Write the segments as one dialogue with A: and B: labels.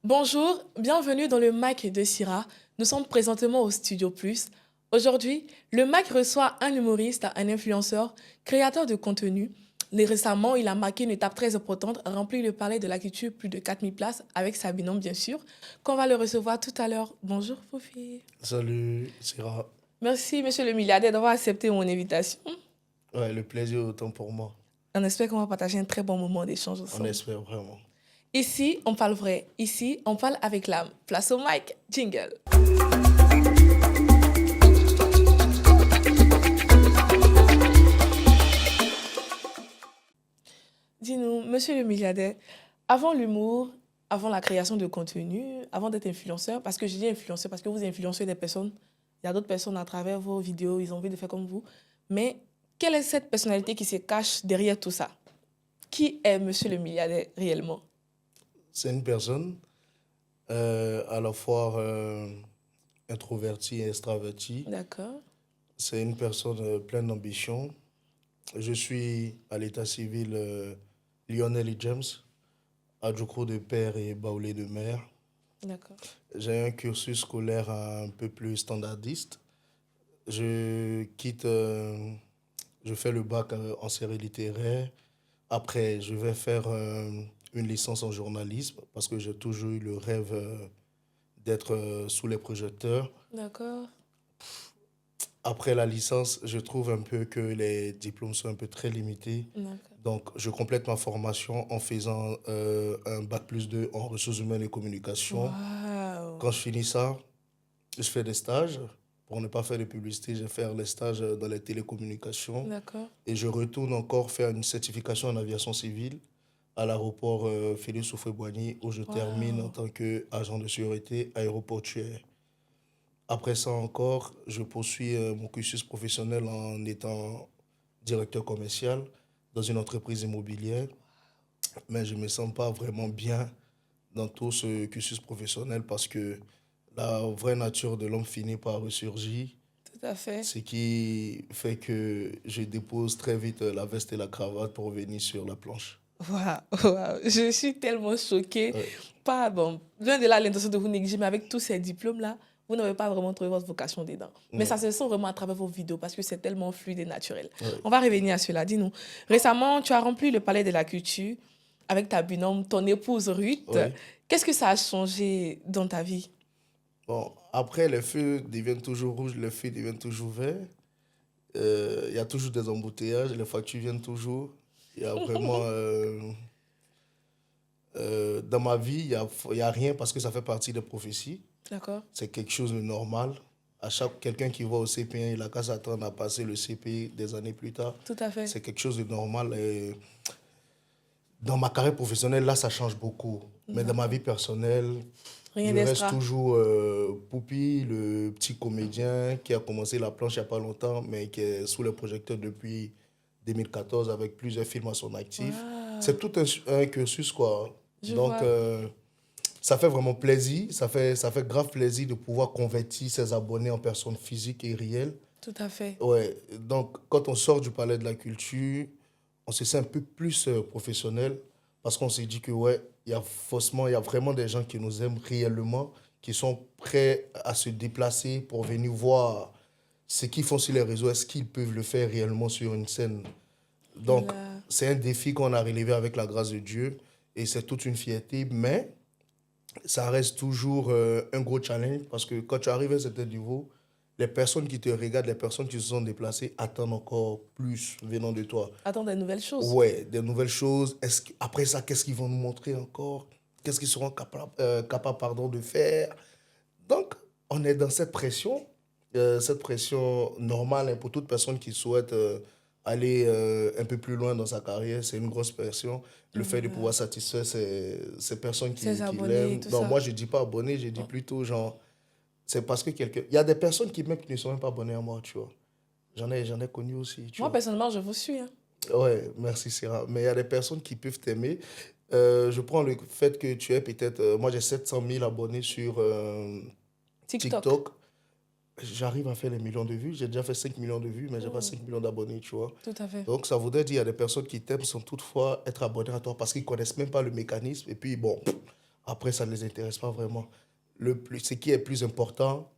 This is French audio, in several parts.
A: Bonjour, bienvenue dans le MAC de Syrah. Nous sommes présentement au Studio Plus. Aujourd'hui, le MAC reçoit un humoriste, un influenceur, créateur de contenu. Récemment, il a marqué une étape très importante, rempli le palais de la culture, plus de 4000 places, avec sa binôme, bien sûr, qu'on va le recevoir tout à l'heure. Bonjour, Fofi.
B: Salut, Syrah.
A: Merci, monsieur le milliardaire, d'avoir accepté mon invitation.
B: Ouais, le plaisir est autant pour moi.
A: On espère qu'on va partager un très bon moment d'échange
B: On
A: ensemble.
B: espère vraiment.
A: Ici, on parle vrai. Ici, on parle avec l'âme. Place au mic, jingle. Dis-nous, monsieur le milliardaire, avant l'humour, avant la création de contenu, avant d'être influenceur, parce que je dis influenceur, parce que vous influencez des personnes, il y a d'autres personnes à travers vos vidéos, ils ont envie de faire comme vous. Mais quelle est cette personnalité qui se cache derrière tout ça? Qui est monsieur le milliardaire réellement?
B: C'est une personne à la fois introvertie et extravertie.
A: D'accord.
B: C'est une personne pleine d'ambition. Je suis à l'état civil Lionel et James, adjoucro de père et baoulé de mère.
A: D'accord.
B: J'ai un cursus scolaire un peu plus standardiste. Je quitte, je fais le bac en série littéraire. Après, je vais faire une licence en journalisme parce que j'ai toujours eu le rêve d'être sous les projecteurs.
A: D'accord.
B: Après la licence, je trouve un peu que les diplômes sont un peu très limités.
A: D'accord.
B: Donc, je complète ma formation en faisant un bac+2 en ressources humaines et communication.
A: Waouh.
B: Quand je finis ça, je fais des stages. Pour ne pas faire de publicité, je vais faire les stages dans les télécommunications.
A: D'accord.
B: Et je retourne encore faire une certification en aviation civile à l'aéroport Félix Houphouët-Boigny où je termine en
A: Waouh.
B: tant qu'agent de sécurité aéroportuaire. Après ça encore, je poursuis mon cursus professionnel en étant directeur commercial dans une entreprise immobilière. Mais je ne me sens pas vraiment bien dans tout ce cursus professionnel parce que la vraie nature de l'homme finit par ressurgir,
A: Tout à fait.
B: ce qui fait que je dépose très vite la veste et la cravate pour revenir sur la planche.
A: Waouh, waouh. Je suis tellement choquée.
B: Ouais.
A: Pas bon. Loin de là l'intention de vous négliger, mais avec tous ces diplômes-là, vous n'avez pas vraiment trouvé votre vocation dedans. Mais ça
B: Non.
A: se sent vraiment à travers vos vidéos parce que c'est tellement fluide et naturel.
B: Ouais.
A: On va revenir à cela. Dis-nous, récemment, tu as rempli le palais de la culture avec ta binôme, ton épouse Ruth.
B: Ouais.
A: Qu'est-ce que ça a changé dans ta vie?
B: Bon, après, les feux deviennent toujours rouges, les feux deviennent toujours verts. Il y a toujours des embouteillages, les factures viennent toujours. Il y a vraiment... dans ma vie, il y a rien parce que ça fait partie des prophéties.
A: D'accord.
B: C'est quelque chose de normal. À chaque quelqu'un qui va au CP1, il a qu'à s'attendre à passer le CP des années plus tard.
A: Tout à fait.
B: C'est quelque chose de normal. Et dans ma carrière professionnelle, là, ça change beaucoup. Mais dans ma vie personnelle,
A: Rien
B: je reste
A: d'extra.
B: toujours Poupi, le petit comédien qui a commencé la planche il n'y a pas longtemps, mais qui est sous les projecteurs depuis 2014 avec plusieurs films à son actif.
A: Waouh.
B: C'est tout un cursus, quoi.
A: Je
B: Donc,
A: vois.
B: ça fait vraiment plaisir. Ça fait grave plaisir de pouvoir convertir ses abonnés en personnes physiques et réelles.
A: Tout à fait.
B: Ouais. Donc, quand on sort du palais de la culture, on se sent un peu plus professionnel parce qu'on s'est dit que, ouais, il y a vraiment des gens qui nous aiment réellement, qui sont prêts à se déplacer pour venir voir ce qu'ils font sur les réseaux. Est-ce qu'ils peuvent le faire réellement sur une scène? Donc,
A: Là.
B: c'est un défi qu'on a relevé avec la grâce de Dieu et c'est toute une fierté, mais ça reste toujours un gros challenge parce que quand tu arrives à un certain niveau, les personnes qui te regardent, les personnes qui se sont déplacées attendent encore plus venant de toi.
A: Attends des nouvelles choses.
B: Ouais, des nouvelles choses. Après ça, qu'est-ce qu'ils vont nous montrer encore? Qu'est-ce qu'ils seront capables pardon, de faire? Donc, on est dans cette pression normale hein, pour toute personne qui souhaite aller un peu plus loin dans sa carrière. C'est une grosse pression. Le fait de pouvoir satisfaire ces personnes
A: Ses
B: qui
A: abonnés,
B: l'aiment.
A: tout
B: Non,
A: ça.
B: moi, je ne dis pas abonné, je dis plutôt genre, c'est parce que quelqu'un... Il y a des personnes même qui ne sont même pas abonnées à moi, tu vois. J'en ai connu aussi, tu
A: Moi,
B: vois.
A: personnellement, je vous suis. Hein.
B: Ouais, merci Sarah. Mais il y a des personnes qui peuvent t'aimer. Je prends le fait que tu es peut-être... moi, j'ai 700 000 abonnés sur
A: TikTok.
B: TikTok. J'arrive à faire les millions de vues. J'ai déjà fait 5 millions de vues, mais j'ai pas 5 millions d'abonnés, tu vois.
A: Tout à fait.
B: Donc, ça voudrait dire qu'il y a des personnes qui t'aiment sans toutefois être abonnées à toi parce qu'ils connaissent même pas le mécanisme. Et puis, bon, Après, ça ne les intéresse pas vraiment. Ce qui est plus important,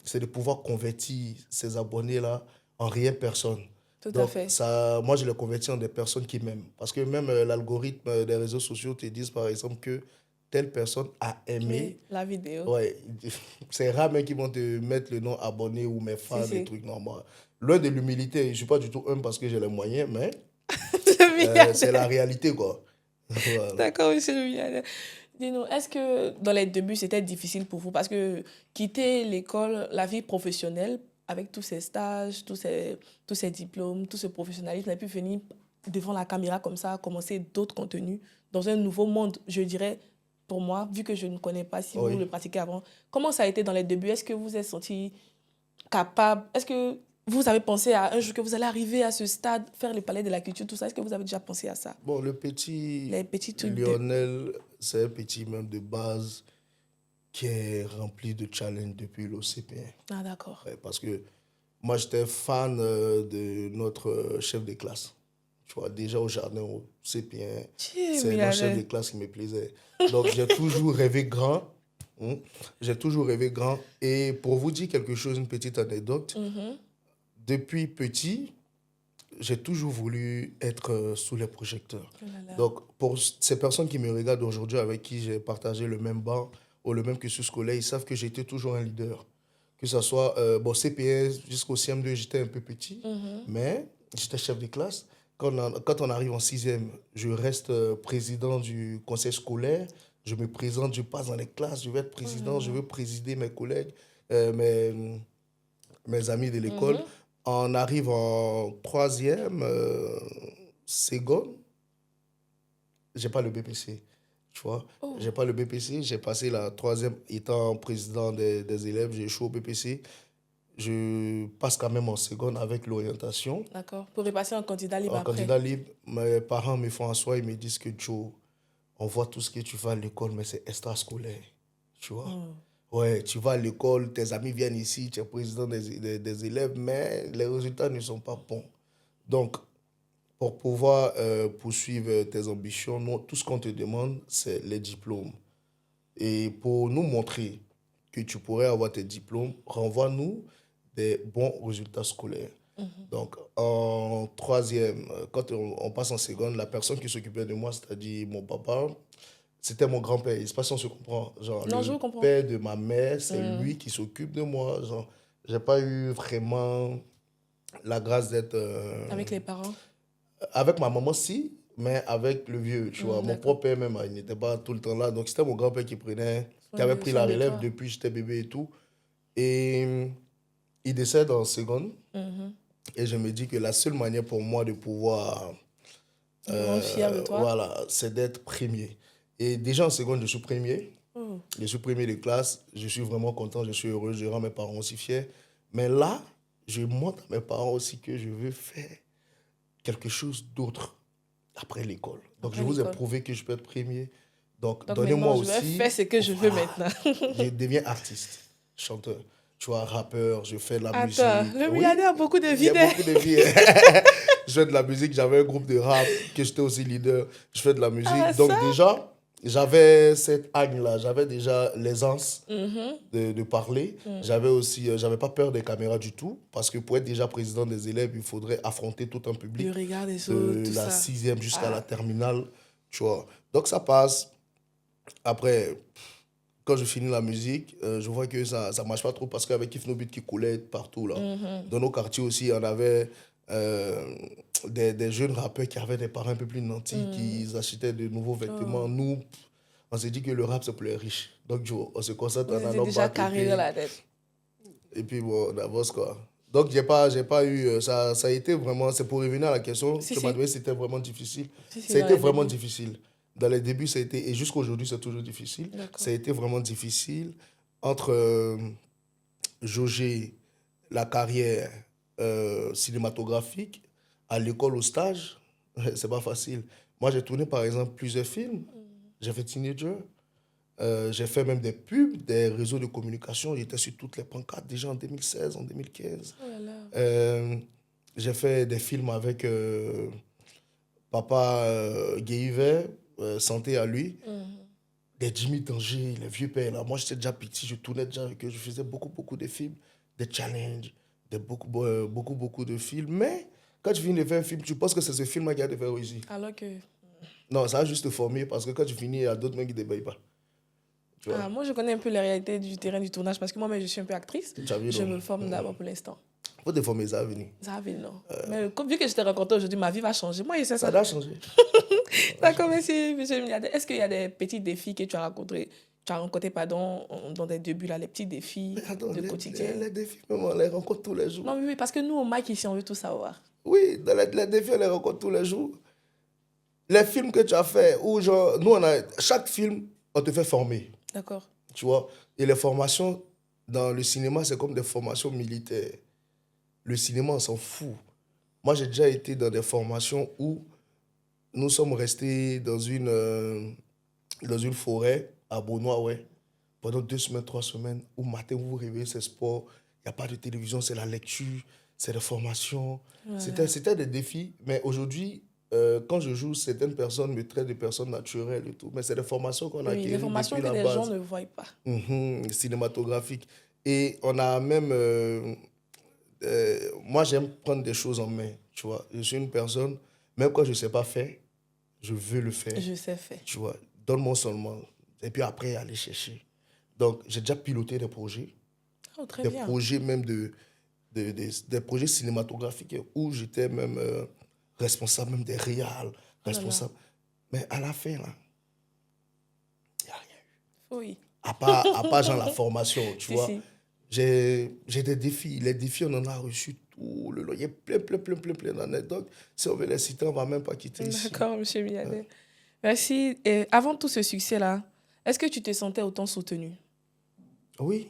B: c'est de pouvoir convertir ces abonnés-là en réelles personnes.
A: Tout à
B: Donc,
A: fait.
B: ça, moi, je les convertis en des personnes qui m'aiment. Parce que même l'algorithme des réseaux sociaux te dit, par exemple, que telle personne a
A: Mais
B: aimé.
A: la vidéo,
B: Ouais, c'est rare même qu'ils vont te mettre le nom abonné ou mes
A: si,
B: fans, des
A: si.
B: trucs normaux. Loin de l'humilité, je ne suis pas du tout humble parce que j'ai les moyens, mais
A: Le
B: c'est la
A: milliardaire.
B: réalité, quoi. Voilà.
A: D'accord, monsieur le milliardaire. Dis-nous, est-ce que dans les débuts, c'était difficile pour vous? Parce que quitter l'école, la vie professionnelle, avec tous ces stages, tous ces diplômes, tout ce professionnalisme, et puis venir devant la caméra comme ça, commencer d'autres contenus dans un nouveau monde, je dirais, pour moi, vu que je ne connais pas si vous
B: Oui.
A: le pratiquez avant. Comment ça a été dans les débuts? Est-ce que vous êtes senti capable? Est-ce que vous avez pensé à un jour que vous allez arriver à ce stade, faire le palais de la culture, tout ça? Est-ce que vous avez déjà pensé à ça?
B: Bon, le petit
A: Les petits trucs de...
B: Lionel, c'est un petit même de base qui est rempli de challenges depuis l'OCP1.
A: Ah, d'accord.
B: Ouais, parce que moi, j'étais fan de notre chef de classe. Tu vois, déjà au jardin, au CP1,
A: Dieu,
B: c'est notre chef
A: milliardaire.
B: de classe qui me plaisait. Donc, j'ai toujours rêvé grand. Hein. J'ai toujours rêvé grand. Et pour vous dire quelque chose, une petite anecdote,
A: Mhm.
B: depuis petit, j'ai toujours voulu être sous les projecteurs.
A: Oh là là.
B: Donc, pour ces personnes qui me regardent aujourd'hui, avec qui j'ai partagé le même banc ou le même cursus scolaire, ils savent que j'étais toujours un leader. Que ce soit, bon, CPS jusqu'au CM2, j'étais un peu petit,
A: Mhm.
B: mais j'étais chef de classe. Quand on arrive en sixième, je reste président du conseil scolaire. Je me présente, je passe dans les classes, je vais être
A: Oh là
B: président, je
A: là.
B: veux présider mes collègues, mes amis de l'école.
A: Mhm.
B: On arrive en troisième, seconde, j'ai pas le BPC, tu vois.
A: Oh,
B: J'ai pas le BPC, j'ai passé la troisième étant président des élèves, j'ai échoué au BPC. Je passe quand même en seconde avec l'orientation.
A: d'accord. Pour repasser en candidat libre
B: En
A: après.
B: candidat libre, mes parents me font asseoir, ils me disent que Joe, on voit tout ce que tu vas à l'école, mais c'est extrascolaire, tu vois.
A: Oh.
B: Ouais, tu vas à l'école, tes amis viennent ici, tu es président des élèves, mais les résultats ne sont pas bons. Donc, pour pouvoir poursuivre tes ambitions, nous, tout ce qu'on te demande, c'est les diplômes. Et pour nous montrer que tu pourrais avoir tes diplômes, renvoie-nous des bons résultats scolaires.
A: Mhm.
B: Donc, en troisième, quand on passe en seconde, la personne qui s'occupait de moi, c'est-à-dire mon papa, c'était mon grand-père. Je ne sais pas si on se comprend. Genre,
A: Non, je
B: le
A: vous comprends.
B: père de ma mère, c'est
A: Hmm.
B: lui qui s'occupe de moi. Genre, j'ai pas eu vraiment la grâce d'être
A: Avec les parents.
B: avec ma maman, si, mais avec le vieux, tu vois.
A: Hmm,
B: Mon
A: d'accord.
B: propre père, même, il n'était pas tout le temps là. Donc, c'était mon grand-père qui avait pris
A: Soin
B: la
A: de
B: relève
A: toi.
B: depuis que j'étais bébé et tout. Et il décède en seconde.
A: Mhm.
B: Et je me dis que la seule manière pour moi de pouvoir,
A: Me rends fière de toi.
B: voilà, c'est d'être premier. Et déjà en seconde, je suis premier.
A: Oh.
B: Je suis premier de classe. Je suis vraiment content, je suis heureux, je rends mes parents aussi fiers. Mais là, je montre à mes parents aussi que je veux faire quelque chose d'autre après l'école. Donc, je
A: Après
B: vous ai
A: l'école.
B: prouvé que je peux être premier. Donc,
A: Donc
B: donnez-moi
A: maintenant, je vais
B: aussi.
A: faire ce que je veux
B: Voilà.
A: maintenant.
B: Je deviens artiste, chanteur. Tu vois, rappeur, je fais de la
A: Attends,
B: musique.
A: le
B: Oui,
A: milliardaire a beaucoup de
B: il y a
A: vides.
B: beaucoup de vie. Je fais de la musique, j'avais un groupe de rap, que j'étais aussi leader. Je fais de la
A: Ah,
B: musique.
A: ça?
B: Donc, déjà, j'avais cette hagne-là. J'avais déjà l'aisance
A: Mhm.
B: de parler.
A: Mm.
B: J'avais aussi, j'avais pas peur des caméras du tout. Parce que pour être déjà président des élèves, il faudrait affronter tout un
A: Le
B: public
A: regard des autres,
B: de
A: tout
B: la
A: ça.
B: sixième jusqu'à la
A: Ah.
B: terminale, tu vois. Donc ça passe. Après, quand je finis la musique, je vois que ça ne marche pas trop parce qu'avec Kif No Beat qui coulait partout là.
A: Mhm.
B: Dans nos quartiers aussi, on avait des jeunes rappeurs qui avaient des parents un peu plus nantis,
A: Mm.
B: qui achetaient de nouveaux vêtements.
A: Oh.
B: Nous, on s'est dit que le rap c'est pour les riches. Donc on se concentre
A: Vous
B: en
A: étiez
B: allant
A: déjà
B: back
A: carré dans la tête.
B: et puis bon, on avance quoi. Donc j'ai pas eu, ça a été vraiment, c'est pour revenir à la question,
A: Si,
B: tu m'as
A: si.
B: demandé si c'était vraiment difficile.
A: Si, si,
B: Ça a
A: dans
B: été
A: les
B: vraiment
A: débuts.
B: difficile. Dans les débuts, ça a été, et jusqu'à aujourd'hui, c'est toujours difficile. Ça
A: D'accord.
B: a été vraiment difficile entre jauger la carrière cinématographique à l'école, au stage. C'est pas facile. Moi, j'ai tourné par exemple plusieurs films.
A: Mm.
B: J'ai fait Teenager. J'ai fait même des pubs, des réseaux de communication. J'étais sur toutes les pancartes déjà en 2016, en 2015.
A: Oh là là.
B: J'ai fait des films avec Papa Guéhiver, Santé à lui.
A: Mhm.
B: des Jimmy Danger, les vieux pères là. Moi, j'étais déjà petit, je tournais déjà avec eux, je faisais beaucoup de films, des challenges, beaucoup de films. Mais quand tu finis de faire un film, tu penses que c'est ce film-là qui a de faire réussir.
A: Alors que...
B: Non, ça a juste te former parce que quand tu finis, il y a d'autres mecs qui ne te payent pas. Tu vois,
A: Ah, moi, je connais un peu les réalités du terrain du tournage parce que moi-même, je suis un peu actrice.
B: tu as vu,
A: Je
B: non?
A: me forme d'abord pour l'instant.
B: Faut te former, ça va venir.
A: Ça va venir, non. Mais comme, vu que je t'ai rencontré aujourd'hui, ma vie va changer. Moi, je sais
B: Ça
A: ça.
B: doit changer.
A: D'accord, monsieur Milliardaire. Est-ce qu'il y a des petits défis que tu as rencontrés, pardon, dans tes débuts, là, les petits défis
B: Mais attends,
A: de quotidien?
B: les défis, même, on les rencontre tous les jours.
A: Non, oui, parce que nous, au Mac, ici, on veut tout savoir.
B: Oui, dans les défis, on les rencontre tous les jours. Les films que tu as fait, où genre, nous, chaque film, on te fait former.
A: D'accord.
B: Tu vois, et les formations dans le cinéma, c'est comme des formations militaires. Le cinéma, on s'en fout. Moi, j'ai déjà été dans des formations où nous sommes restés dans une forêt à Beaunois, ouais, pendant 2 semaines, 3 semaines, où matin, vous vous réveillez, c'est sport, il n'y a pas de télévision, c'est la lecture, c'est des formations.
A: Voilà.
B: C'était des défis, mais aujourd'hui, quand je joue, certaines personnes me traitent de personnes naturelles et tout, mais c'est des formations qu'on a
A: Oui, les
B: acquises
A: formations
B: depuis
A: que
B: la
A: les gens
B: base.
A: ne voient pas.
B: Cinématographique. Et on a même... moi, j'aime prendre des choses en main, tu vois. Je suis une personne, même quand je ne sais pas faire, je veux le faire,
A: Je sais faire.
B: tu vois. Donne-moi seulement. Et puis après, aller chercher. Donc, j'ai déjà piloté
A: Oh, très
B: des
A: bien.
B: projets même des projets cinématographiques où j'étais même responsable même des réals,
A: Oh là là.
B: responsable. Mais à la fin, là, il n'y a rien eu.
A: Oui.
B: À part genre la formation, tu
A: Si,
B: vois.
A: si.
B: J'ai des défis. Les défis, on en a reçu tout le long. Il y a plein d'anecdotes. Si on veut les citer, on ne va même pas quitter ici.
A: D'accord, monsieur Milliardaire. Merci. Et avant tout ce succès-là, est-ce que tu te sentais autant soutenu?
B: Oui,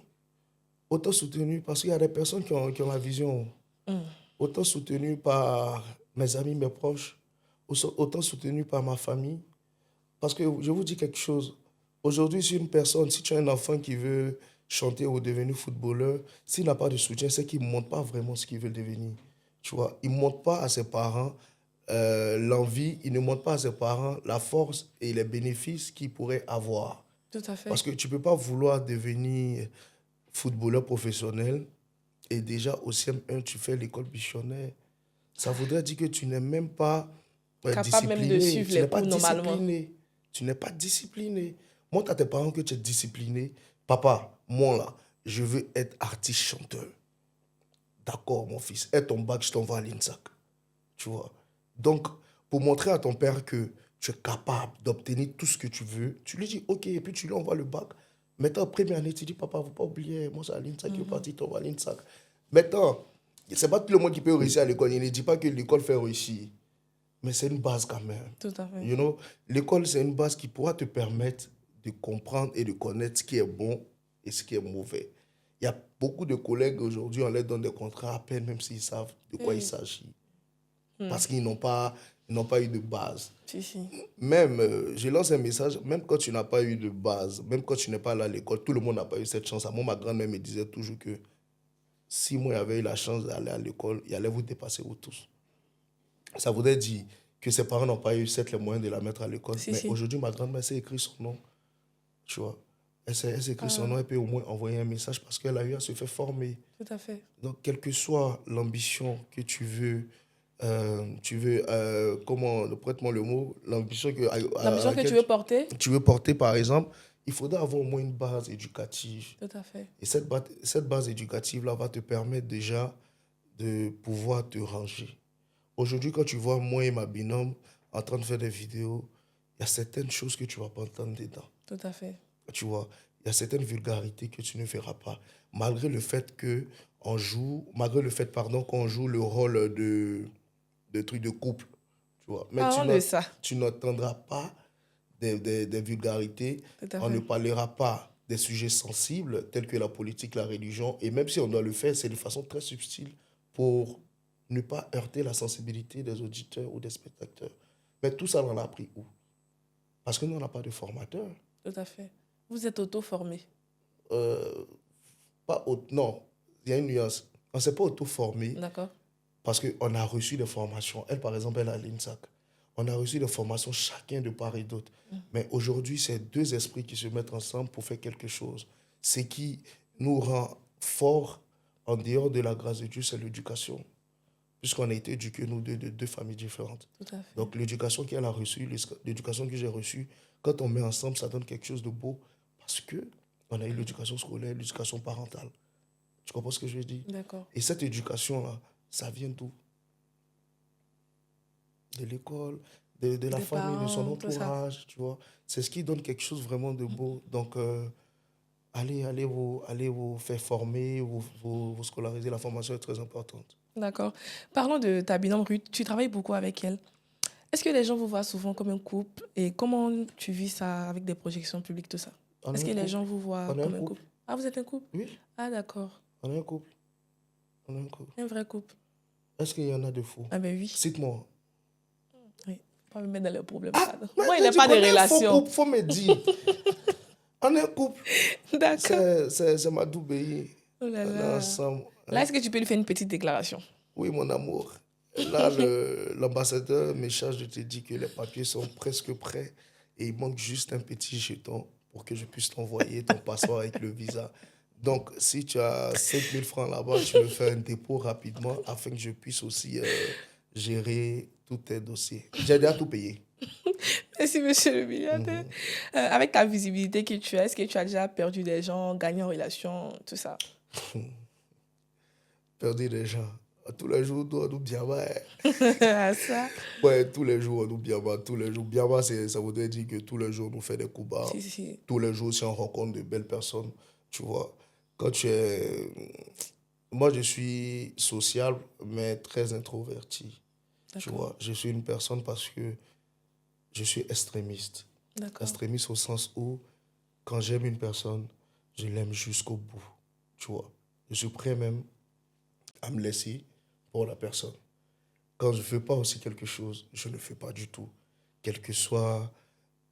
B: autant soutenu parce qu'il y a des personnes qui ont la vision.
A: Hmm.
B: Autant soutenu par mes amis, mes proches. Autant soutenu par ma famille. Parce que je vous dis quelque chose. Aujourd'hui, si une personne, si tu as un enfant qui veut chanter ou devenir footballeur, s'il n'a pas de soutien, c'est qu'il ne montre pas vraiment ce qu'il veut devenir. Tu vois, il ne montre pas à ses parents l'envie, il ne montre pas à ses parents la force et les bénéfices qu'il pourrait avoir.
A: Tout à fait.
B: Parce que tu ne peux pas vouloir devenir footballeur professionnel et déjà au CM1, tu fais l'école bichonnaire. Ça voudrait dire que tu n'es même pas
A: Capable même de
B: discipliné.
A: suivre
B: Tu
A: les
B: n'es pas
A: cours normalement.
B: discipliné. Tu n'es pas discipliné. Montre à tes parents que tu es discipliné. Papa, moi là, je veux être artiste chanteur. D'accord, mon fils. Aie ton bac, je t'envoie à l'INSAC. Tu vois. Donc, pour montrer à ton père que tu es capable d'obtenir tout ce que tu veux, tu lui dis OK, et puis tu lui envoies le bac. Maintenant, première année, tu dis, papa, il ne faut pas oublier, moi c'est à l'INSAC qui est parti, t'envoies à l'INSAC. Maintenant, c'est pas tout le monde qui peut réussir à l'école. Il ne dit pas que l'école fait réussir. Mais c'est une base quand même.
A: Tout à fait.
B: You know, l'école, c'est une base qui pourra te permettre de comprendre et de connaître ce qui est bon et ce qui est mauvais. Il y a beaucoup de collègues aujourd'hui, on leur donne des contrats à peine, même s'ils savent de quoi il s'agit. Parce qu'ils ils n'ont pas eu de base.
A: Si, si.
B: Même, je lance un message, même quand tu n'as pas eu de base, même quand tu n'es pas allé à l'école, tout le monde n'a pas eu cette chance. Moi, ma grand-mère me disait toujours que si moi j'avais eu la chance d'aller à l'école, il allait vous dépasser vous tous. Ça voudrait dire que ses parents n'ont pas eu les moyens de la mettre à l'école.
A: Si,
B: Mais
A: si.
B: aujourd'hui, ma grand-mère s'est écrit son nom. Tu vois. Elle s'est écrit son
A: Ah,
B: nom et peut au moins envoyer un message parce qu'elle a eu à se faire former.
A: tout à fait.
B: Donc, quelle que soit l'ambition que tu veux comment, prête-moi le mot, l'ambition à
A: L'ambition que tu
B: laquelle
A: veux porter?
B: tu veux porter, par exemple, il faudra avoir au moins une base éducative.
A: Tout à fait.
B: Et cette base éducative-là va te permettre déjà de pouvoir te ranger. Aujourd'hui, quand tu vois moi et ma binôme en train de faire des vidéos, il y a certaines choses que tu ne vas pas entendre dedans.
A: Tout à fait.
B: Tu vois, il y a certaines vulgarités que tu ne verras pas. Malgré le fait que malgré le fait, pardon, qu'on joue le rôle de truc de couple. Tu vois. Mais
A: Parlons de ça.
B: tu n'entendras pas des vulgarités.
A: Tout à
B: On ne
A: fait.
B: parlera pas des sujets sensibles tels que la politique, la religion. Et même si on doit le faire, c'est de façon très subtile pour ne pas heurter la sensibilité des auditeurs ou des spectateurs. Mais tout ça, on l'a appris où? Parce que nous, on n'a pas de formateur.
A: Tout à fait. Vous êtes auto-formé.
B: Euh, non, il y a une nuance. On ne s'est pas auto-formé
A: D'accord.
B: parce qu'on a reçu des formations. Elle, par exemple, elle a l'INSAC. On a reçu des formations chacun de part et d'autre. Mais aujourd'hui, c'est deux esprits qui se mettent ensemble pour faire quelque chose. Ce qui nous rend forts en dehors de la grâce de Dieu, c'est l'éducation. Puisqu'on a été éduqués, nous deux, de deux familles différentes.
A: Tout à fait.
B: Donc, l'éducation qu'elle a reçue, l'éducation que j'ai reçue, quand on met ensemble, ça donne quelque chose de beau. Parce que on a eu l'éducation scolaire, l'éducation parentale. Tu comprends ce que je veux dire?
A: D'accord.
B: Et cette éducation-là, ça vient d'où? De l'école, de la
A: Des
B: famille, de son
A: parents, tout ça.
B: entourage, tu vois. C'est ce qui donne quelque chose vraiment de beau. Donc, allez vous faire former, vous scolariser. La formation est très importante.
A: D'accord. Parlons de ta binôme Ruth. Tu travailles beaucoup avec elle. Est-ce que les gens vous voient souvent comme un couple et comment tu vis ça avec des projections publiques, tout ça?
B: On est
A: Est-ce
B: un
A: que les
B: couple.
A: gens vous voient
B: On est un
A: comme un
B: couple.
A: couple? Ah, vous êtes un couple?
B: Oui,
A: Ah, d'accord.
B: on est un couple. On est un couple.
A: Un vrai couple.
B: Est-ce qu'il y en a de faux?
A: Ah ben oui.
B: Cite-moi.
A: Oui. Pas me mettre dans les problèmes.
B: Ah,
A: pardon.
B: mais
A: Moi, il
B: je
A: n'y a
B: dis
A: pas de
B: qu'on est un faux
A: relation.
B: couple, faut me dire. On est un couple.
A: D'accord.
B: C'est ma doubée.
A: Oh là
B: On est
A: là.
B: ensemble.
A: Là, est-ce que tu peux lui faire une petite déclaration?
B: Oui, mon amour. Là, l'ambassadeur me charge de te dire que les papiers sont presque prêts et il manque juste un petit jeton pour que je puisse t'envoyer ton passeport avec le visa. Donc, si tu as 5 000 francs là-bas, tu me fais un dépôt rapidement afin que je puisse aussi gérer tous tes dossiers. J'ai déjà tout payé.
A: Merci, monsieur le milliardaire. Avec ta visibilité que tu as, est-ce que tu as déjà perdu des gens, gagné en relation, tout ça?
B: Perdu des gens. Tous les jours, on nous bien ouais.
A: Ça?
B: Ouais, tous les jours, on nous bien bas. Tous les jours. Bien bas, ça voudrait dire que tous les jours, on nous fait des coups bas.
A: Si, si, si.
B: Tous les jours, si on rencontre de belles personnes, tu vois. Quand tu es... Moi, je suis sociable, mais très introverti. Tu
A: D'accord.
B: vois, je suis une personne parce que je suis extrémiste.
A: D'accord.
B: Extrémiste au sens où, quand j'aime une personne, je l'aime jusqu'au bout. Tu vois, je suis prêt même à me laisser pour la personne. Quand je ne fais pas aussi quelque chose, je ne fais pas du tout. Quel que soit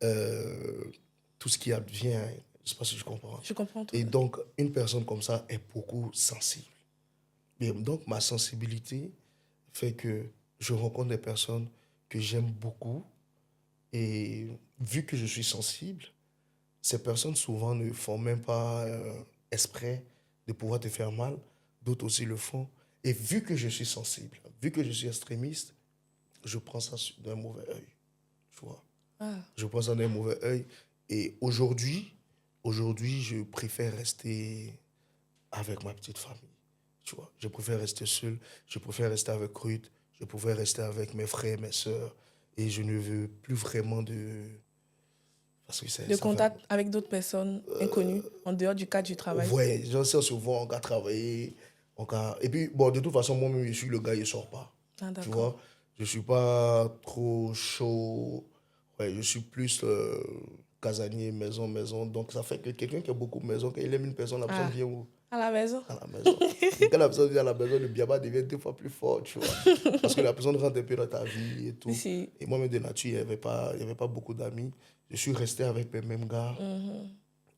B: euh, tout ce qui advient, je ne sais pas si je comprends.
A: Je comprends tout.
B: Et donc, une personne comme ça est beaucoup sensible. Et donc, ma sensibilité fait que je rencontre des personnes que j'aime beaucoup. Et vu que je suis sensible, ces personnes souvent ne font même pas exprès de pouvoir te faire mal. D'autres aussi le font. Et vu que je suis sensible, vu que je suis extrémiste, je prends ça d'un mauvais œil. Tu vois?
A: Ah,
B: Je prends ça d'un mauvais œil. Et aujourd'hui, je préfère rester avec ma petite famille. Tu vois? Je préfère rester seul. Je préfère rester avec Ruth. Je préfère rester avec mes frères, mes soeurs. Et je ne veux plus vraiment de... Parce que
A: de
B: ça fait...
A: contact avec d'autres personnes inconnues en dehors du cadre du travail.
B: Ouais, j'en sais souvent, on va travailler. Et puis, bon, de toute façon, moi-même, je suis le gars, il ne sort pas.
A: Ah,
B: Tu
A: d'accord.
B: vois? Je ne suis pas trop chaud. Ouais, je suis plus casanier, maison, maison. Donc, ça fait que quelqu'un qui a beaucoup de maison, quand il aime une personne, la personne
A: Ah,
B: vient où?
A: à la maison.
B: À la maison. Et quand la personne vient à la maison, le biaba devient 2 fois plus fort, tu vois. Parce que la personne rentre un peu dans ta vie et tout.
A: Si.
B: Et moi-même, de nature, il y avait pas beaucoup d'amis. Je suis resté avec les mêmes gars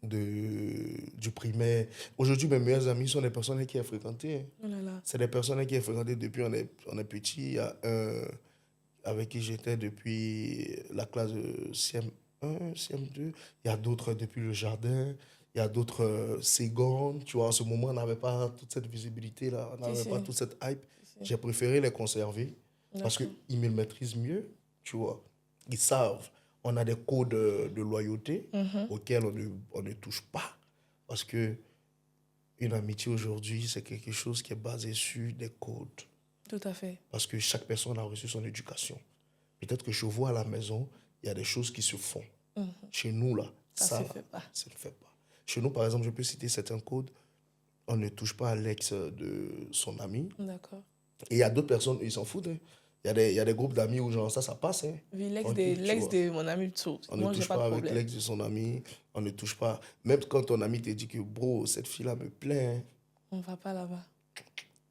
B: du primaire. Aujourd'hui, mes meilleurs amis sont des personnes qui ont fréquenté. Hein.
A: Oh là là.
B: C'est des personnes qui ont fréquenté depuis on est petit. Il y a un avec qui j'étais depuis la classe de CM1, CM2. Il y a d'autres depuis le jardin. Il y a d'autres secondes. Tu vois, en ce moment, on n'avait pas toute cette visibilité-là. On
A: Si,
B: n'avait
A: si.
B: pas toute cette hype.
A: Si.
B: J'ai préféré les conserver parce
A: D'accord.
B: qu'ils me maîtrisent mieux. Tu vois, ils savent. On a des codes de loyauté auxquels on ne touche pas. Parce que une amitié aujourd'hui, c'est quelque chose qui est basé sur des codes.
A: Tout à fait.
B: Parce que chaque personne a reçu son éducation. Peut-être que je vois à la maison, il y a des choses qui se font. Chez nous, là,
A: Ça
B: ça
A: se fait pas.
B: ça ne fait pas. Chez nous, par exemple, je peux citer certains codes. On ne touche pas à l'ex de son ami.
A: D'accord.
B: Et il y a d'autres personnes, ils s'en foutent. Hein. Il y a des groupes d'amis où genre ça passe. Hein.
A: Oui,
B: Tranquille, tu
A: l'ex
B: vois.
A: de mon ami, tout.
B: On ne
A: Moi, j'ai
B: touche
A: pas de
B: pas avec
A: problème.
B: l'ex de son ami. On ne touche pas. Même quand ton ami te dit que, bro, cette fille-là me plaît. Hein.
A: On va pas là-bas.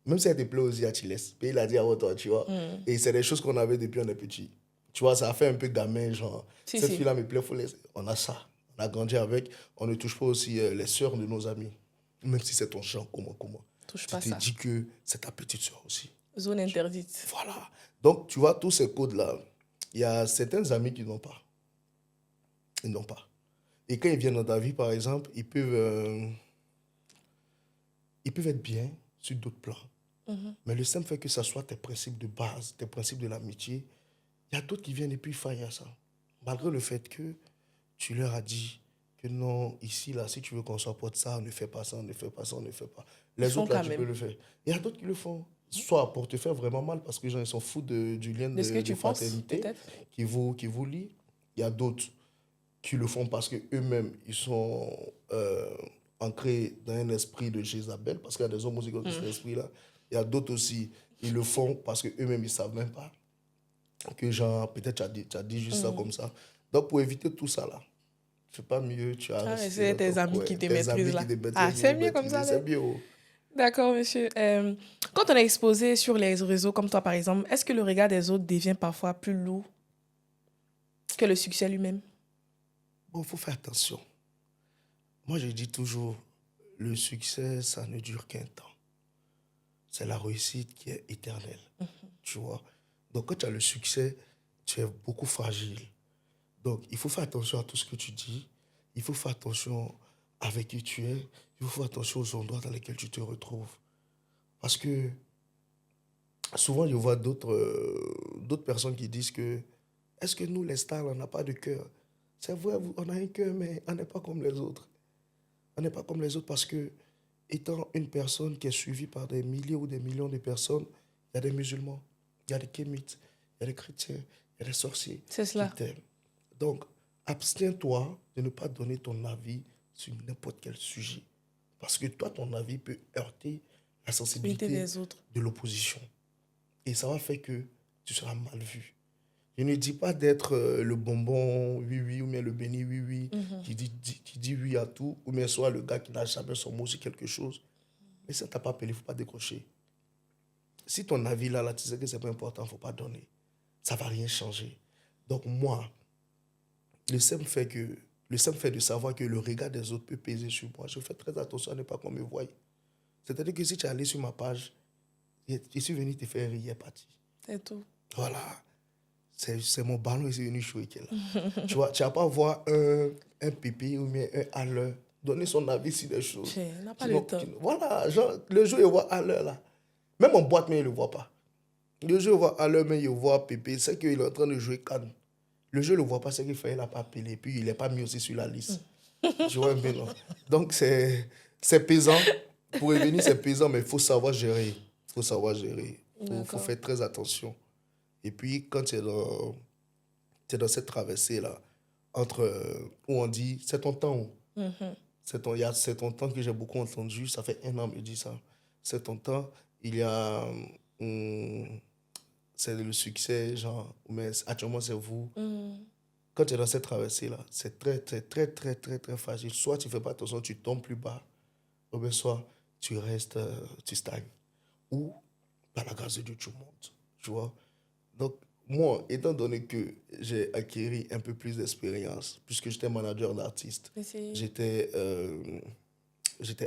B: Même si elle te plaît aussi, tu laisses. Puis il a dit à toi, tu vois. Et c'est des choses qu'on avait depuis on est petit. Tu vois, ça a fait un peu gamin, genre,
A: Si,
B: cette
A: si.
B: fille-là me plaît, faut laisser. On a ça. On a grandi avec. On ne touche pas aussi les sœurs de nos amis. Même si c'est ton genre, comment.
A: Touche
B: Tu
A: pas
B: te
A: ça.
B: dis que c'est ta petite sœur aussi.
A: Zone interdite.
B: Voilà. Donc, tu vois, tous ces codes-là, il y a certains amis qui n'ont pas. Ils n'ont pas. Et quand ils viennent dans ta vie, par exemple, ils peuvent être bien sur d'autres plans. Mais le simple fait que ça soit tes principes de base, tes principes de l'amitié, il y a d'autres qui viennent et puis ils faillent à ça. Malgré le fait que tu leur as dit que non, ici, là, si tu veux qu'on supporte ça, on ne fait pas ça, on ne fait pas ça, on ne fait pas.
A: Ils
B: Les
A: font
B: autres, là,
A: quand
B: tu peux
A: même.
B: le faire. Il y a d'autres qui le font. Soit pour te faire vraiment mal, parce que les gens, ils s'en foutent du lien
A: De ce que
B: de
A: tu penses,
B: fraternité
A: peut-être.
B: qui vous lie. Il y a d'autres qui le font parce qu'eux-mêmes, ils sont ancrés dans un esprit de Jézabel, parce qu'il y a des hommes aussi qui ont cet esprit-là. Il y a d'autres aussi, ils le font parce qu'eux-mêmes, ils ne savent même pas que, genre, peut-être tu as dit juste ça comme ça. Donc, pour éviter tout ça, là, c'est pas mieux, tu as resté
A: C'est
B: dans ton
A: tes amis
B: coin.
A: qui te
B: Tes
A: maîtrisent
B: amis
A: là.
B: qui te
A: Ah,
B: maîtrisent, qui
A: c'est
B: vous
A: mieux comme ça,
B: maîtrisent, c'est
A: là.
B: mieux. Oh.
A: D'accord, monsieur. Quand on est exposé sur les réseaux comme toi, par exemple, est-ce que le regard des autres devient parfois plus lourd que le succès lui-même?
B: Bon, il faut faire attention. Moi, je dis toujours, le succès, ça ne dure qu'un temps. C'est la réussite qui est éternelle. Tu vois. Donc, quand tu as le succès, tu es beaucoup fragile. Donc, il faut faire attention à tout ce que tu dis. Il faut faire attention avec qui tu es. Il faut faire attention aux endroits dans lesquels tu te retrouves. Parce que souvent, je vois d'autres personnes qui disent que est-ce que nous, les stars, on n'a pas de cœur? C'est vrai, on a un cœur, mais on n'est pas comme les autres. On n'est pas comme les autres parce que, étant une personne qui est suivie par des milliers ou des millions de personnes, il y a des musulmans, il y a des kémites, il y a des chrétiens, il y a des sorciers
A: C'est
B: qui
A: cela.
B: t'aiment. Donc, abstiens-toi de ne pas donner ton avis sur n'importe quel sujet. Parce que toi, ton avis peut heurter la
A: Sensibilité
B: sensibilité
A: des autres.
B: de l'opposition. Et ça va faire que tu seras mal vu. Je ne dis pas d'être le bonbon oui oui ou bien le béni oui oui qui dit oui à tout ou bien soit le gars qui n'a jamais son mot sur quelque chose. Mais si on t'a pas appelé, il ne faut pas décrocher. Si ton avis là, tu sais que c'est pas important, il ne faut pas donner. Ça ne va rien changer. Donc moi, le simple fait de savoir que le regard des autres peut peser sur moi, je fais très attention à ne pas qu'on me voie. C'est-à-dire que si tu es allé sur ma page, je suis venu te faire rire, il est parti.
A: C'est tout.
B: Voilà. C'est mon ballon qui est venu jouer qui est là. Tu vois, tu vas pas voir un pépé ou bien un à l'heure donner son avis sur des choses.
A: On n'a pas le temps.
B: Voilà, genre, le jour, il voit à l'heure là. Même en boîte, mais il ne le voit pas. Le jour, il voit à l'heure, mais il voit pépé. C'est qu'il est en train de jouer canne. Le jeu ne le voit pas, c'est qu'il fallait l'a pas appelé. Puis il n'est pas mis aussi sur la liste. Tu vois un peu, non? Donc c'est pesant. Pour revenir, c'est pesant, mais il faut savoir gérer. Il faut savoir gérer. Il faut faire très attention. Et puis, quand tu es dans cette traversée-là, entre où on dit, c'est ton temps. C'est ton temps que j'ai beaucoup entendu. Ça fait 1 an, me dit ça. C'est ton temps. Il y a. C'est le succès, genre, mais actuellement, c'est vous. Quand tu es dans cette traversée-là, c'est très fragile. Soit tu ne fais pas attention, tu tombes plus bas, ou bien soit tu restes, tu stagnes. Ou, par la grâce de Dieu, tu montes. Tu vois? Donc, moi, étant donné que j'ai acquis un peu plus d'expérience, puisque j'étais manager d'artistes, j'étais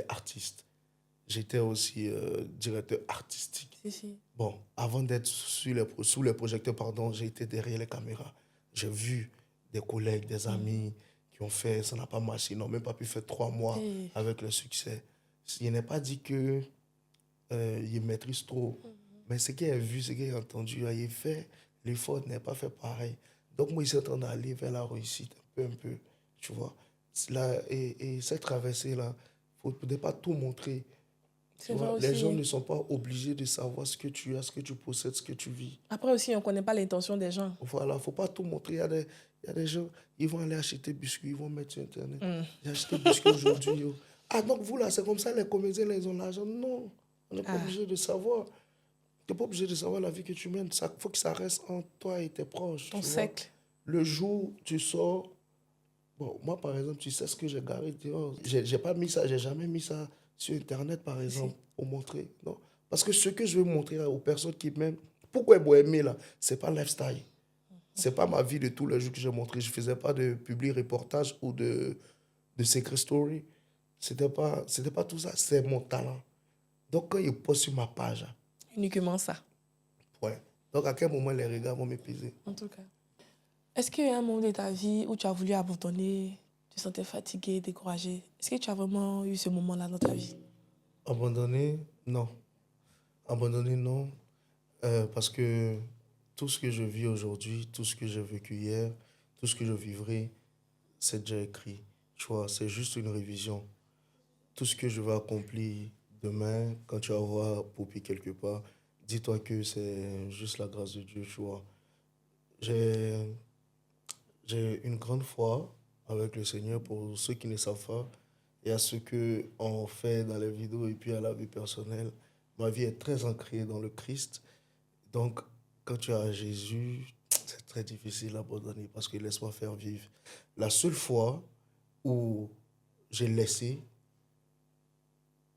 B: artiste. J'étais aussi directeur artistique. Bon, avant d'être sous les projecteurs, pardon, j'ai été derrière les caméras. J'ai vu des collègues, des amis qui ont fait, ça n'a pas marché, ils n'ont même pas pu faire 3 mois avec le succès. Je n'ai pas dit que ils maîtrisent trop, mais ce qu'il a vu, ce qu'il a entendu, il fait, l'effort n'est pas fait pareil. Donc moi, je suis en train d'aller vers la réussite, un peu, tu vois. Là, et cette traversée-là, il ne faut pas tout montrer. Les gens ne sont pas obligés de savoir ce que tu as, ce que tu possèdes, ce que tu vis.
A: Après aussi, on ne connaît pas l'intention des gens.
B: Voilà, il ne faut pas tout montrer. Il y a des gens, ils vont aller acheter biscuits, ils vont mettre sur Internet. J'ai acheté biscuits aujourd'hui. Ah, donc vous là, c'est comme ça, les comédiens, ils ont l'argent. Non, on n'est pas obligé de savoir. Tu n'es pas obligé de savoir la vie que tu mènes. Il faut que ça reste entre toi et tes proches.
A: Ton cercle.
B: Le jour où tu sors, bon, moi par exemple, tu sais ce que j'ai garé dehors. J'ai pas mis ça, j'ai jamais mis ça sur Internet, par exemple, pour montrer. Non. Parce que ce que je veux montrer aux personnes qui m'aiment, pourquoi ils vont aimer là, c'est pas lifestyle. C'est pas ma vie de tous les jours que j'ai montré. Je faisais pas de public reportage ou de secret story. C'était pas tout ça, c'est mon talent. Donc quand ils postent sur ma page.
A: Uniquement ça.
B: Ouais. Donc à quel moment les regards vont m'épuiser?
A: En tout cas. Est-ce qu'il y a un moment de ta vie où tu as voulu abandonner, tu te sentais fatigué, découragé? Est-ce que tu as vraiment eu ce moment-là dans ta vie?
B: Abandonner, non. Abandonner, non. Parce que tout ce que je vis aujourd'hui, tout ce que j'ai vécu hier, tout ce que je vivrai, c'est déjà écrit. Tu vois, c'est juste une révision. Tout ce que je vais accomplir demain, quand tu vas voir Poupie quelque part, dis-toi que c'est juste la grâce de Dieu, tu vois. J'ai, j'ai une grande foi avec le Seigneur pour ceux qui ne savent pas et à ce que on fait dans les vidéos et puis à la vie personnelle. Ma vie est très ancrée dans le Christ. Donc, quand tu as Jésus, c'est très difficile d'abandonner parce qu'il laisse-moi faire vivre. La seule fois où j'ai laissé,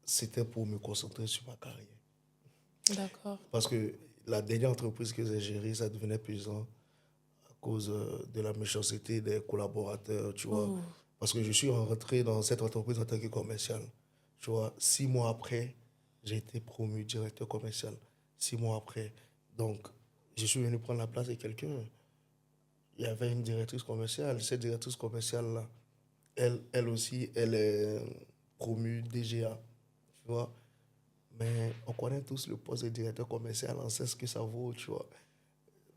B: c'était pour me concentrer sur ma carrière.
A: D'accord.
B: Parce que la dernière entreprise que j'ai gérée, ça devenait pesant à cause de la méchanceté des collaborateurs, tu vois.
A: Oh,
B: Parce que je suis rentré dans cette entreprise en tant que commercial. Tu vois, 6 mois après, j'ai été promu directeur commercial. 6 mois après. Donc, je suis venu prendre la place de quelqu'un. Il y avait une directrice commerciale. Cette directrice commerciale-là, elle aussi, elle est promue DGA. Tu vois. Mais on connaît tous le poste de directeur commercial, on sait ce que ça vaut, tu vois.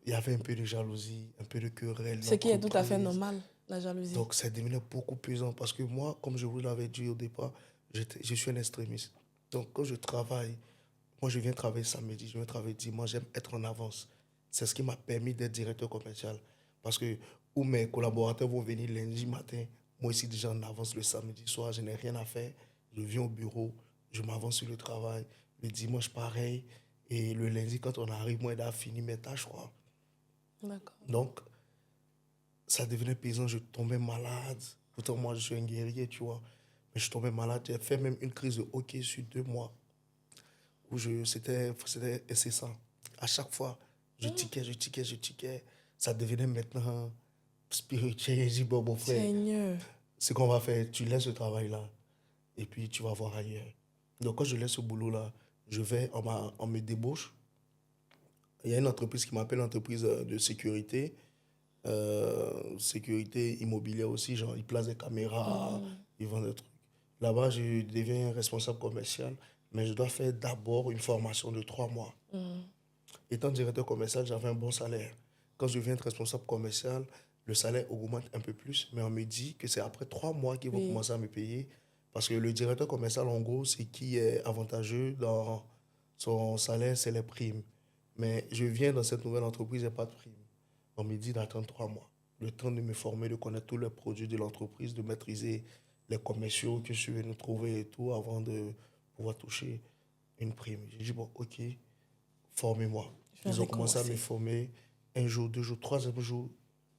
B: Il y avait un peu de jalousie, un peu de querelle
A: ce qui est tout à fait
B: d'entreprise.
A: normal, la jalousie.
B: Donc, ça devenait beaucoup pesant parce que moi, comme je vous l'avais dit au départ, je suis un extrémiste. Donc, quand je travaille, moi, je viens travailler samedi, je viens travailler dimanche, j'aime être en avance. C'est ce qui m'a permis d'être directeur commercial. Parce que où mes collaborateurs vont venir lundi matin, moi ici déjà en avance le samedi soir, je n'ai rien à faire. Je viens au bureau, je m'avance sur le travail. Le dimanche, pareil. Et le lundi, quand on arrive, moi, il a fini mes tâches, quoi.
A: D'accord.
B: Donc, ça devenait pesant, je tombais malade. Pourtant, moi, je suis un guerrier, tu vois. Mais je tombais malade. J'ai fait même une crise de hockey sur 2 mois où c'était incessant. À chaque fois, je tiquais. Ça devenait maintenant spirituel. J'ai dit, bon, mon frère,
A: Seigneur.
B: ce qu'on va faire, tu laisses ce travail-là et puis tu vas voir ailleurs. Donc, quand je laisse ce boulot-là, on me débauche. Il y a une entreprise qui m'appelle entreprise de sécurité, sécurité immobilière aussi, genre ils placent des caméras, ils vendent des trucs. Là-bas, je deviens responsable commercial, mais je dois faire d'abord une formation de 3 mois. Étant directeur commercial, j'avais un bon salaire. Quand je viens être responsable commercial, le salaire augmente un peu plus, mais on me dit que c'est après 3 mois qu'ils vont
A: Oui.
B: commencer à me payer. Parce que le directeur commercial, en gros, c'est qui est avantageux dans son salaire, c'est les primes. Mais je viens dans cette nouvelle entreprise, il n'y a pas de prime. On me dit d'attendre 3 mois. Le temps de me former, de connaître tous les produits de l'entreprise, de maîtriser les commerciaux que je suis venu trouver et tout avant de pouvoir toucher une prime. J'ai dit, bon, ok, formez-moi.
A: Je vais
B: Ils ont commencé à me
A: recommencer.
B: former un jour, 2 jours, troisième jour.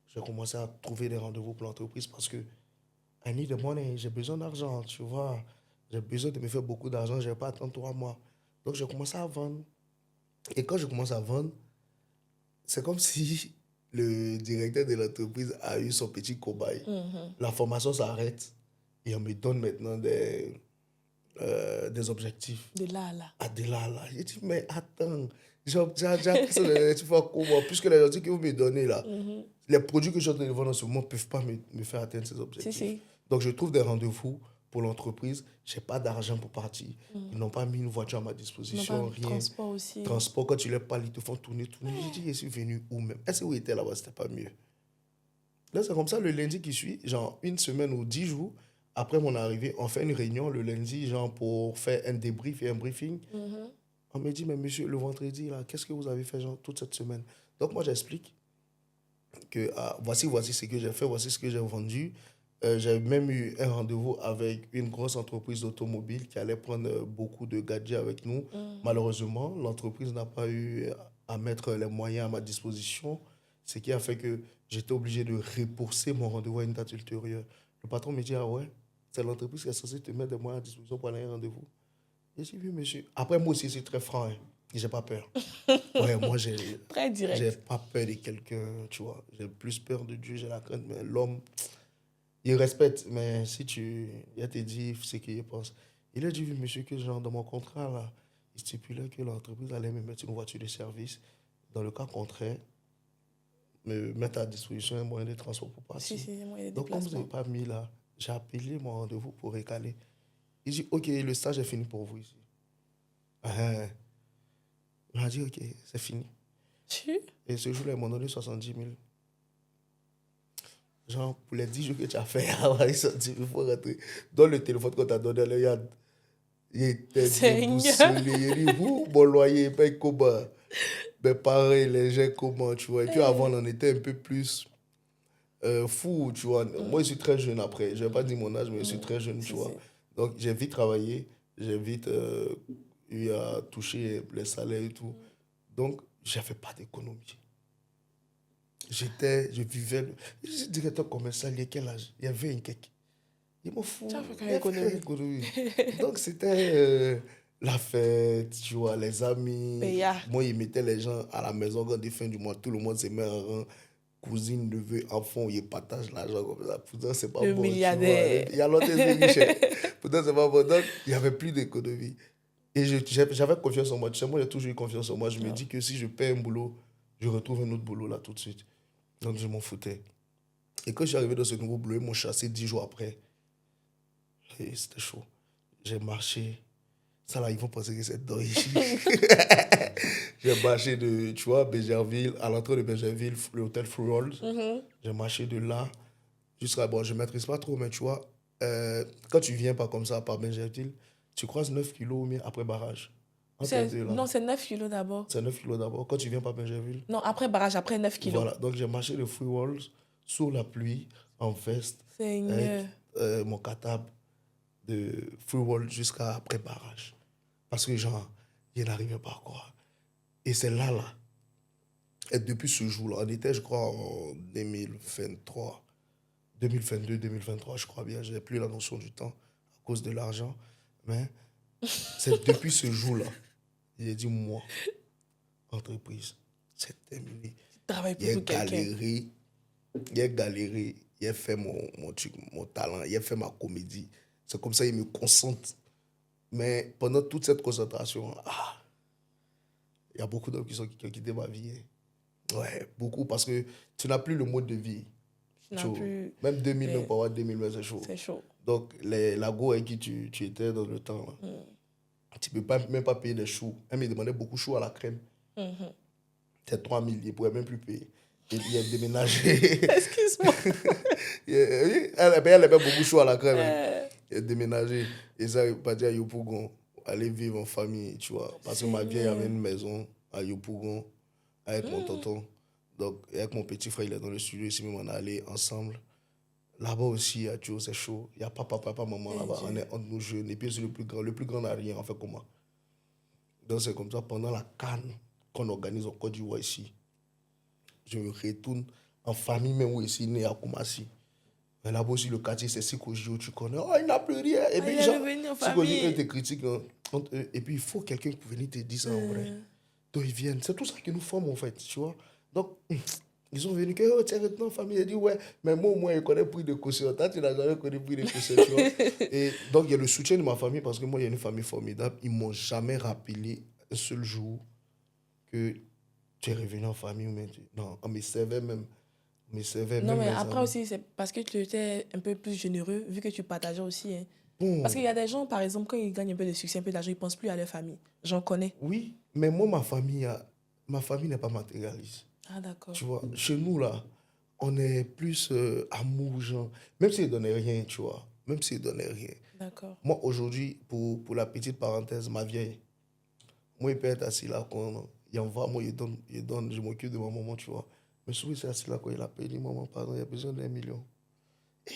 B: J'ai commencé à trouver des rendez-vous pour l'entreprise parce que I need the money, j'ai besoin d'argent, tu vois. J'ai besoin de me faire beaucoup d'argent, je ne vais pas attendre 3 mois. Donc j'ai commencé à vendre. Et quand je commence à vendre, c'est comme si le directeur de l'entreprise a eu son petit cobaye. La formation s'arrête et on me donne maintenant des objectifs.
A: De là à là.
B: À de là, là. J'ai dit, mais attends, j'ai appris ça les fois comment, puisque les objectifs que vous me donnez là, les produits que je suis en train de vendre en ce moment ne peuvent pas me faire atteindre ces
A: Si,
B: objectifs.
A: si.
B: Donc je trouve des rendez-vous pour l'entreprise, je n'ai pas d'argent pour partir. Ils n'ont pas mis une voiture à ma
A: Non, pas
B: disposition,
A: de
B: rien.
A: transport aussi.
B: Transport, quand tu les parles, ils te font tourner, tourner. J'ai dit, je suis venu où même? Est-ce que vous étiez là-bas, c'était pas mieux? Là, c'est comme ça, le lundi qui suit, genre une semaine ou 10 jours, après mon arrivée, on fait une réunion le lundi, genre pour faire un débrief et un briefing. On me dit, mais monsieur, le vendredi, là, qu'est-ce que vous avez fait genre, toute cette semaine? Donc moi, j'explique que voici ce que j'ai fait, voici ce que j'ai vendu. J'ai même eu un rendez-vous avec une grosse entreprise d'automobile qui allait prendre beaucoup de gadgets avec nous. Malheureusement, l'entreprise n'a pas eu à mettre les moyens à ma disposition, ce qui a fait que j'étais obligé de repousser mon rendez-vous à une date ultérieure. Le patron me dit, ah ouais, c'est l'entreprise qui est censée te mettre des moyens à disposition pour aller à un rendez-vous. J'ai dit, oui, monsieur. Après, moi aussi, c'est très franc. Hein. J'ai pas peur. Ouais, moi,
A: Très
B: j'ai
A: direct.
B: pas peur de quelqu'un, tu vois. J'ai plus peur de Dieu, j'ai la crainte. Mais l'homme, il respecte. Mais si il te dit ce qu'il pense. Il a dit, oui, monsieur, que genre, dans mon contrat, là, il stipulait que l'entreprise allait me mettre une voiture de service. Dans le cas contraire, me mettre à disposition un moyen de transport pour
A: Si,
B: partir.
A: si, moi, il y a des
B: Donc, comme vous n'avez
A: déplacements.
B: pas mis là, j'ai appelé mon rendez-vous pour récaler. Il dit, OK, le stage est fini pour vous ici. Ah, il m'a dit, OK, c'est fini.
A: Tu?
B: Et ce jour-là, ils m'ont donné 70 000. Genre, pour les 10 jours que tu as fait, avoir 70 000, il faut rentrer. Dans le téléphone qu'on t'a donné, là, il était
A: Seigneur.
B: déboussolé. Il dit, vous, mon loyer, il paye comment? Ben, pareil, les gens, comment, tu vois. Et puis avant, on en était un peu plus fou, tu vois. Moi, je suis très jeune après. Je vais pas dire mon âge, mais je suis très jeune, tu
A: Si,
B: vois.
A: si.
B: Donc, j'ai vite travaillé. J'ai vite eu à toucher les salaires et tout. Donc, j'avais pas d'économie. Je vivais. Je suis directeur commercial, il y a quel âge? Il y avait un quelque. Il m'en fout.
A: Tu as fait quand
B: Il
A: même
B: y avait une
A: économie.
B: économie. Donc, c'était la fête, tu vois, les amis.
A: Péa.
B: Moi, ils mettaient les gens à la maison quand il fin du mois. Tout le monde se met en rang. Cousine, neveu, enfant, ils partagent l'argent comme ça. Pourtant, c'est pas
A: Le
B: bon, tu vois.
A: milliardaire.
B: Il y a longtemps, c'est riche. Pourtant, c'est pas bon. Donc, il n'y avait plus d'économie. Et j'avais confiance en moi. Tu sais, moi, j'ai toujours eu confiance en moi. Je me
A: Ah.
B: dis que si je paie un boulot, je retrouve un autre boulot là tout de suite. Donc, je m'en foutais. Et quand je suis arrivé dans ce nouveau boulot, ils m'ont chassé 10 jours après. Et c'était chaud. J'ai marché. Ça là, ils vont penser que c'est dans ici. J'ai marché de, tu vois, Bégerville, à l'entrée de Bégerville, l'hôtel Free Rolls. J'ai marché de là jusqu'à, bon, je ne maîtrise pas trop, mais tu vois, quand tu viens pas comme ça, par Bégerville, tu croises 9 kilos mais après barrage. Entre les deux là.
A: Non, c'est 9 kilos d'abord.
B: C'est 9 kilos d'abord. Quand tu viens par Bégerville,
A: Non, après barrage, après 9 kilos.
B: voilà. Donc j'ai marché de Free Rolls sous la pluie, en veste, avec
A: Seigneur.
B: mon catable de Free Rolls jusqu'à après barrage. Parce que, genre, il n'arrivait pas à croire. Et c'est là. Et depuis ce jour-là, on était, je crois, en 2023, 2022, 2023, je crois bien. Je n'ai plus la notion du temps à cause de l'argent. Mais c'est depuis ce jour-là, j'ai dit, moi, entreprise, c'est terminé.
A: Tu travailles
B: Il
A: plus
B: a
A: pour quelqu'un.
B: galéré, il a fait mon truc, mon talent, il a fait ma comédie. C'est comme ça, il me concentre. Mais pendant toute cette concentration, il y a beaucoup d'hommes qui ont quitté ma vie. Hein. Ouais, beaucoup, parce que tu n'as plus le mode de vie.
A: Tu n'as plus.
B: Même 2000, même
A: Mais
B: pour avoir 2000, c'est chaud.
A: c'est chaud.
B: Donc, la go avec qui tu étais dans le temps, là, tu ne peux même pas payer des choux. Elle me demandait beaucoup de choux à la crème. C'est 3000, il ne pouvait même plus payer. Il a déménagé.
A: Excuse-moi.
B: Elle aimait beaucoup de choux à la crème. Hein. Il a déménagé. Et ça, il pas dit à Yopougon, aller vivre en famille, tu vois. Parce que ma vieille avait une maison à Yopougon avec mon tonton. Donc, et avec mon petit frère, il est dans le studio ici, mais on est allé ensemble. Là-bas aussi, à Joe, c'est chaud. Il y a papa, maman là-bas. On est entre nous jeunes. Et puis, c'est le plus grand. Le plus grand n'a rien, en fait, comme moi. Donc, c'est comme ça, pendant la canne qu'on organise en Côte d'Ivoire ici, je me retourne en famille, même où ici, né à Koumassi. Mais là-bas aussi, le quartier, c'est Sikojo, tu connais. Oh, il n'a plus rien. Et puis,
A: il est
B: genre,
A: revenu en
B: Sikojo, eux,
A: famille.
B: te critiquent entre eux. Et puis, il faut quelqu'un pour venir te dire ça en vrai. Donc, ils viennent. C'est tout ça qui nous forme, en fait, tu vois. Donc, ils sont venus que, oh, tiens, maintenant, famille. Il dit, ouais, mais moi, au moins, je connais le prix de caution. Toi, tu n'as jamais connu le prix de caution, tu vois. Et donc, il y a le soutien de ma famille, parce que moi, il y a une famille formidable. Ils ne m'ont jamais rappelé un seul jour que tu es revenu en famille. Non, on me servait même.
A: Non, mais
B: mes
A: après
B: amis.
A: aussi, c'est parce que tu étais un peu plus généreux, vu que tu partageais aussi. Hein.
B: Bon,
A: Parce qu'il y a des gens, par exemple, quand ils gagnent un peu de succès, un peu d'argent, ils ne pensent plus à leur famille. J'en connais.
B: oui, mais moi, ma famille n'est pas matérialiste.
A: Ah, d'accord.
B: Tu vois, chez nous, là, on est plus amour, genre. Même s'ils ne donnaient rien, tu vois. Même s'ils ne donnaient rien.
A: D'accord.
B: Moi, aujourd'hui, pour la petite parenthèse, ma vieille, moi, il peut être assis là quand il envoie, moi, il donne, je m'occupe de ma maman, tu vois. Mais souvent, c'est assis là quand il appelle, il dit, maman, pardon, il y a besoin d'1 million.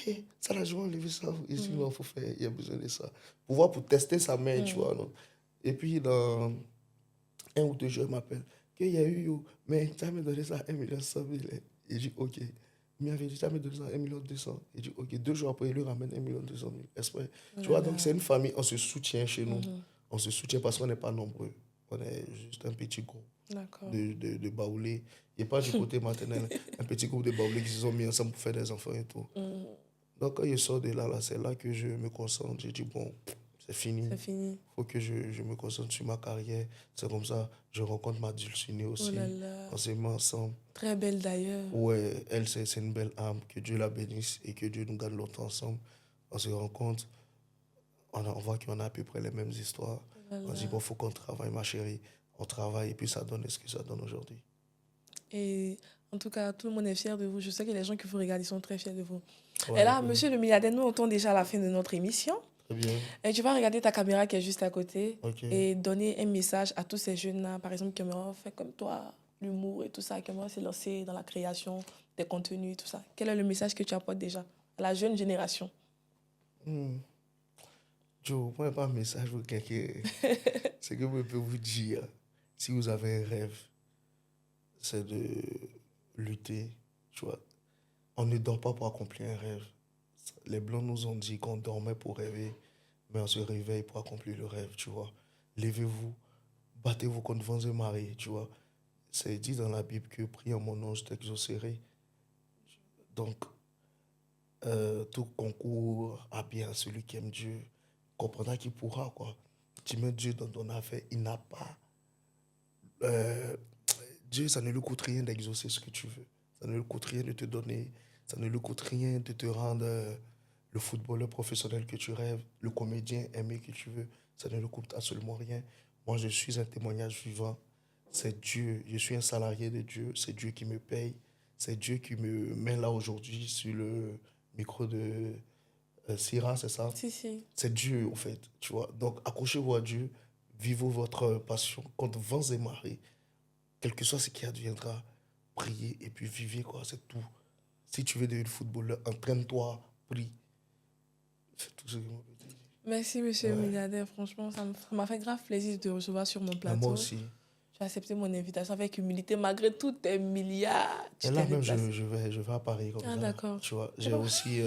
B: Eh, ça, là, je vais enlever ça. Ici, il faut faire, il y a besoin de ça. Pour tester sa main, tu vois. Non? Et puis, dans un ou deux jours, il m'appelle. Qu'il y a eu, mais tu as me donné ça 1,1 million. Il dit, OK. Il m'avait dit, tu as me donné ça 1,2 million. Il dit, OK. 2 jours après, il lui ramène 1,2 million. Exprès. Tu vois, donc c'est une famille, on se soutient chez nous. On se soutient parce qu'on n'est pas nombreux. On est juste un petit groupe
A: D'accord.
B: de baoulés. Il n'y a pas du côté maternel. Un petit groupe de baoulés qui se sont mis ensemble pour faire des enfants et tout. Donc, quand je sors de là, c'est là que je me concentre. Je dis, bon, c'est fini.
A: C'est fini.
B: Il faut que je me concentre sur ma carrière. C'est comme ça, je rencontre ma dulcinée
A: Oh
B: aussi.
A: là là.
B: On s'aime ensemble.
A: Très belle d'ailleurs.
B: Ouais, elle, c'est une belle âme. Que Dieu la bénisse et que Dieu nous garde longtemps ensemble. On se rencontre, on voit qu'on a à peu près les mêmes histoires. On dit, bon, il faut qu'on travaille, ma chérie. On travaille et puis ça donne ce que ça donne aujourd'hui.
A: Et en tout cas, tout le monde est fier de vous. Je sais que les gens qui vous regardent, ils sont très fiers de vous.
B: Ouais,
A: Et là,
B: ouais.
A: monsieur le milliardaire, nous, on tourne déjà à la fin de notre émission.
B: Très bien.
A: Et tu vas regarder ta caméra qui est juste à côté
B: Ok.
A: et donner un message à tous ces jeunes-là, par exemple, qui aimeraient faire comme toi, l'humour et tout ça, qui aimeraient se lancer dans la création des contenus et tout ça. Quel est le message que tu apportes déjà à la jeune génération?
B: Joe, moi, pas un message pour quelqu'un. Ce que je peux vous dire, si vous avez un rêve, c'est de lutter. Tu vois. On ne dort pas pour accomplir un rêve. Les Blancs nous ont dit qu'on dormait pour rêver, mais on se réveille pour accomplir le rêve, tu vois. Levez-vous, battez-vous contre vents et marées, tu vois. C'est dit dans la Bible que prie en mon nom, je t'exaucerai. Donc, tout concourt à bien celui qui aime Dieu comprendra qu'il pourra, quoi. Tu mets Dieu dans ton affaire, il n'a pas. Dieu, ça ne lui coûte rien d'exaucer ce que tu veux. Ça ne lui coûte rien de te donner. Ça ne lui coûte rien de te rendre le footballeur professionnel que tu rêves, le comédien aimé que tu veux. Ça ne lui coûte absolument rien. Moi, je suis un témoignage vivant. C'est Dieu. Je suis un salarié de Dieu. C'est Dieu qui me paye. C'est Dieu qui me met là aujourd'hui sur le micro de Syrah, c'est ça?
A: Si.
B: C'est Dieu, en fait. Tu vois? Donc, accrochez-vous à Dieu. Vivez votre passion contre vents et marées. Quel que soit ce qui adviendra, priez et puis vivez, quoi. C'est tout. Si tu veux devenir footballeur, entraîne-toi, prie. C'est tout ce que je peux dire.
A: Merci, monsieur le milliardaire. Franchement, ça m'a fait grave plaisir de te recevoir sur mon plateau.
B: Moi aussi.
A: Tu as accepté mon invitation avec humilité, malgré tous tes milliards.
B: Et là même, je vais à Paris comme ça.
A: D'accord.
B: Tu vois, j'ai aussi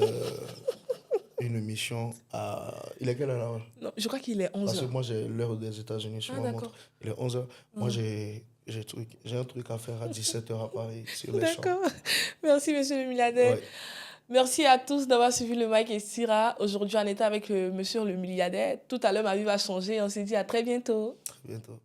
B: une mission à... Il est quelle heure là?
A: Non, je crois qu'il est 11h.
B: Parce que moi, j'ai l'heure des États-Unis sur ma montre. Il est 11h. Moi, j'ai un truc à faire à 17h à Paris, sur les champs.
A: D'accord. Merci, monsieur le milliardaire. Ouais. Merci à tous d'avoir suivi le Mike et Syrah. Aujourd'hui, on était avec monsieur le milliardaire. Tout à l'heure, ma vie va changer. On s'est dit à très bientôt.
B: Très bientôt.